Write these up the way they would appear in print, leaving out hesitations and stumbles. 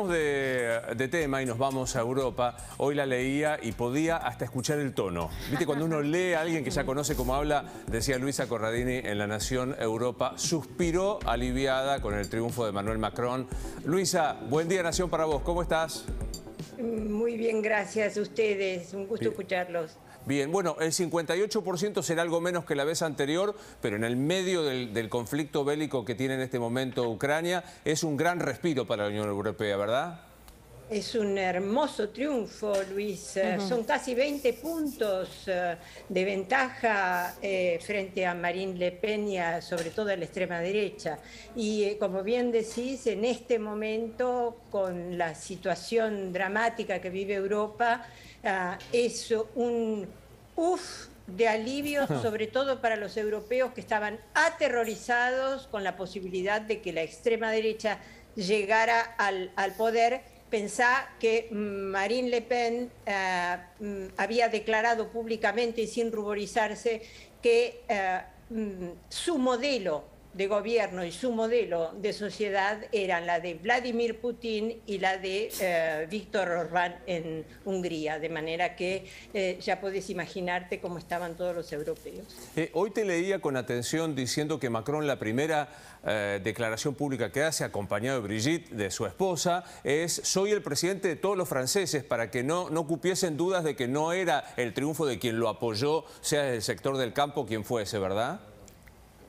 Cambiamos de tema y nos vamos a Europa. Hoy la leía y podía hasta escuchar el tono. ¿Viste? Cuando uno lee a alguien que ya conoce cómo habla, decía Luisa Corradini en La Nación, Europa suspiró aliviada con el triunfo de Emmanuel Macron. Luisa, buen día Nación para vos. ¿Cómo estás? Muy bien, gracias a ustedes. Un gusto escucharlos. Bien, bueno, el 58% será algo menos que la vez anterior, pero en el medio del conflicto bélico que tiene en este momento Ucrania, es un gran respiro para la Unión Europea, ¿verdad? Es un hermoso triunfo, Luis. Son casi 20 puntos de ventaja frente a Marine Le Pen y sobre todo a la extrema derecha. Y como bien decís, en este momento, con la situación dramática que vive Europa, es un de alivio, sobre todo para los europeos que estaban aterrorizados con la posibilidad de que la extrema derecha llegara al poder. Pensá que Marine Le Pen había declarado públicamente y sin ruborizarse que su modelo de gobierno y su modelo de sociedad eran la de Vladimir Putin y la de Viktor Orbán en Hungría, de manera que ya podés imaginarte cómo estaban todos los europeos. Hoy te leía con atención diciendo que Macron, la primera declaración pública que hace, acompañado de Brigitte, de su esposa, es «soy el presidente de todos los franceses», para que no cupiesen dudas de que no era el triunfo de quien lo apoyó, sea desde el sector del campo quien fuese, ¿verdad?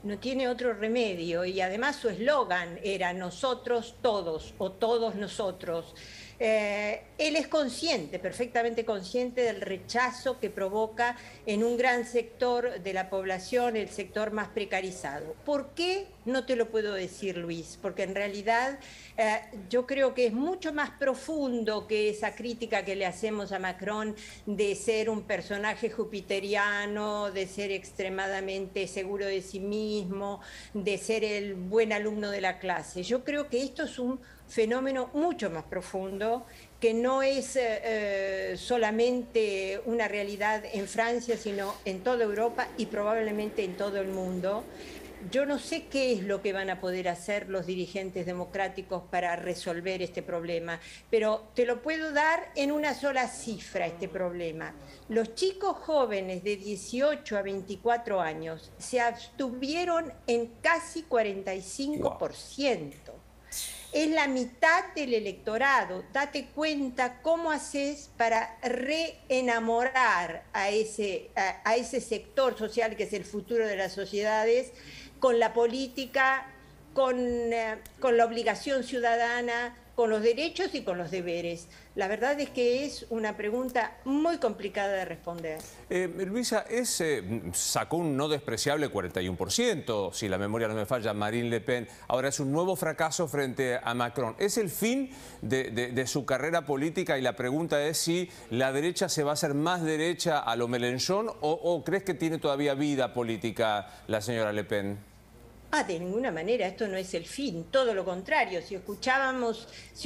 No tiene otro remedio, y además su eslogan era «nosotros todos» o «todos nosotros». Él es consciente, perfectamente consciente del rechazo que provoca en un gran sector de la población, el sector más precarizado. ¿Por qué? No te lo puedo decir, Luis, porque en realidad yo creo que es mucho más profundo que esa crítica que le hacemos a Macron de ser un personaje jupiteriano, de ser extremadamente seguro de sí mismo, de ser el buen alumno de la clase. Yo creo que esto es un fenómeno mucho más profundo, que no es solamente una realidad en Francia, sino en toda Europa y probablemente en todo el mundo. Yo no sé qué es lo que van a poder hacer los dirigentes democráticos para resolver este problema, pero te lo puedo dar en una sola cifra, este problema. Los chicos jóvenes de 18 a 24 años se abstuvieron en casi 45%. Wow. Es la mitad del electorado. Date cuenta cómo haces para reenamorar a ese sector social que es el futuro de las sociedades con la política, con la obligación ciudadana, con los derechos y con los deberes. La verdad es que es una pregunta muy complicada de responder. Luisa, sacó un no despreciable 41%, si la memoria no me falla, Marine Le Pen. Ahora es un nuevo fracaso frente a Macron. ¿Es el fin de su carrera política? Y la pregunta es si la derecha se va a hacer más derecha a lo Mélenchon o crees que tiene todavía vida política la señora Le Pen. De ninguna manera, esto no es el fin, todo lo contrario. Si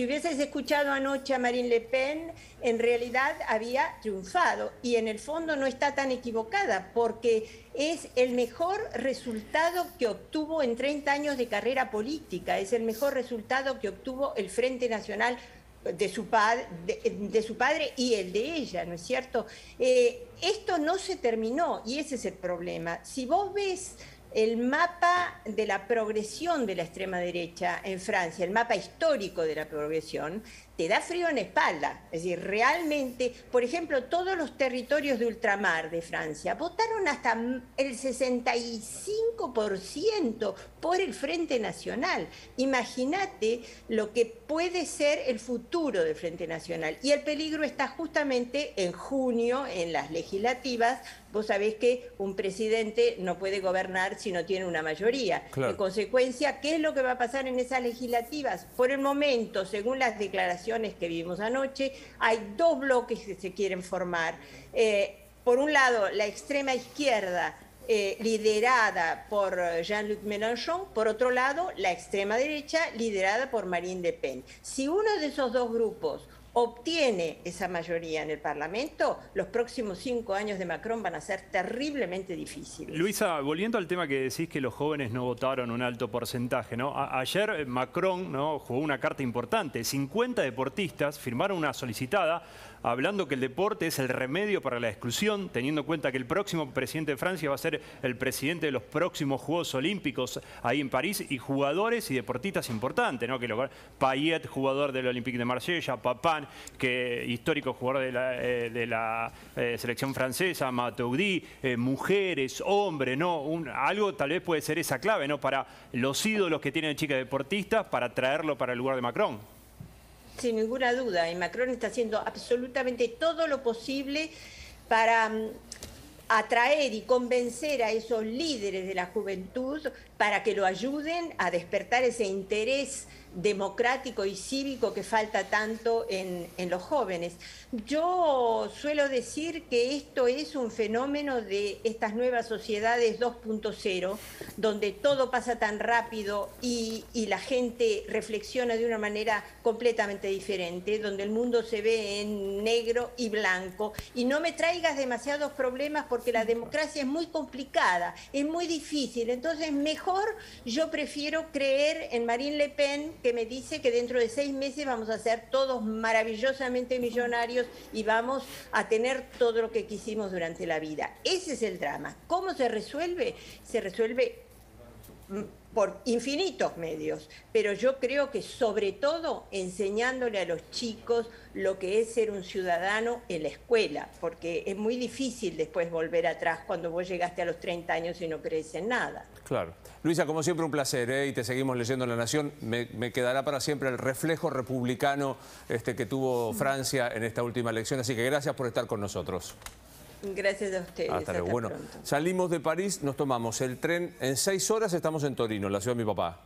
hubieses escuchado anoche a Marine Le Pen, en realidad había triunfado y en el fondo no está tan equivocada, porque es el mejor resultado que obtuvo en 30 años de carrera política, es el mejor resultado que obtuvo el Frente Nacional de su padre y el de ella, ¿no es cierto? Esto no se terminó y ese es el problema. Si vos ves el mapa de la progresión de la extrema derecha en Francia, el mapa histórico de la progresión, te da frío en la espalda. Es decir, realmente, por ejemplo, todos los territorios de ultramar de Francia votaron hasta el 65% por el Frente Nacional. Imagínate lo que puede ser el futuro del Frente Nacional. Y el peligro está justamente en junio, en las legislativas. Vos sabés que un presidente no puede gobernar si no tiene una mayoría. Claro. En consecuencia, ¿qué es lo que va a pasar en esas legislativas? Por el momento, según las declaraciones que vimos anoche, hay dos bloques que se quieren formar. Por un lado, la extrema izquierda, liderada por Jean-Luc Mélenchon, por otro lado, la extrema derecha, liderada por Marine Le Pen. Si uno de esos dos grupos obtiene esa mayoría en el Parlamento, los próximos 5 años de Macron van a ser terriblemente difíciles. Luisa, volviendo al tema que decís que los jóvenes no votaron un alto porcentaje, ¿no? Ayer Macron, ¿no?, jugó una carta importante. 50 deportistas firmaron una solicitada hablando que el deporte es el remedio para la exclusión, teniendo en cuenta que el próximo presidente de Francia va a ser el presidente de los próximos Juegos Olímpicos ahí en París, y jugadores y deportistas importantes, ¿no? Payet, jugador del Olympique de Marsella, Papin, que histórico jugador de la selección francesa, Matuidi, mujeres, hombres, ¿no? Algo tal vez puede ser esa clave, ¿no?, para los ídolos que tienen chicas deportistas, para traerlo para el lugar de Macron. Sin ninguna duda, y Macron está haciendo absolutamente todo lo posible para atraer y convencer a esos líderes de la juventud para que lo ayuden a despertar ese interés democrático y cívico que falta tanto en los jóvenes. Yo suelo decir que esto es un fenómeno de estas nuevas sociedades 2.0, donde todo pasa tan rápido y la gente reflexiona de una manera completamente diferente, donde el mundo se ve en negro y blanco. Y no me traigas demasiados problemas porque la democracia es muy complicada, es muy difícil. Entonces, mejor yo prefiero creer en Marine Le Pen, que me dice que dentro de 6 meses vamos a ser todos maravillosamente millonarios y vamos a tener todo lo que quisimos durante la vida. Ese es el drama. ¿Cómo se resuelve? Se resuelve por infinitos medios, pero yo creo que sobre todo enseñándole a los chicos lo que es ser un ciudadano en la escuela, porque es muy difícil después volver atrás cuando vos llegaste a los 30 años y no crees en nada. Claro. Luisa, como siempre un placer, y te seguimos leyendo en La Nación. Me quedará para siempre el reflejo republicano que tuvo Francia en esta última elección, así que gracias por estar con nosotros. Gracias a ustedes. Hasta luego. Bueno, pronto. Salimos de París, nos tomamos el tren. En 6 horas estamos en Torino, la ciudad de mi papá.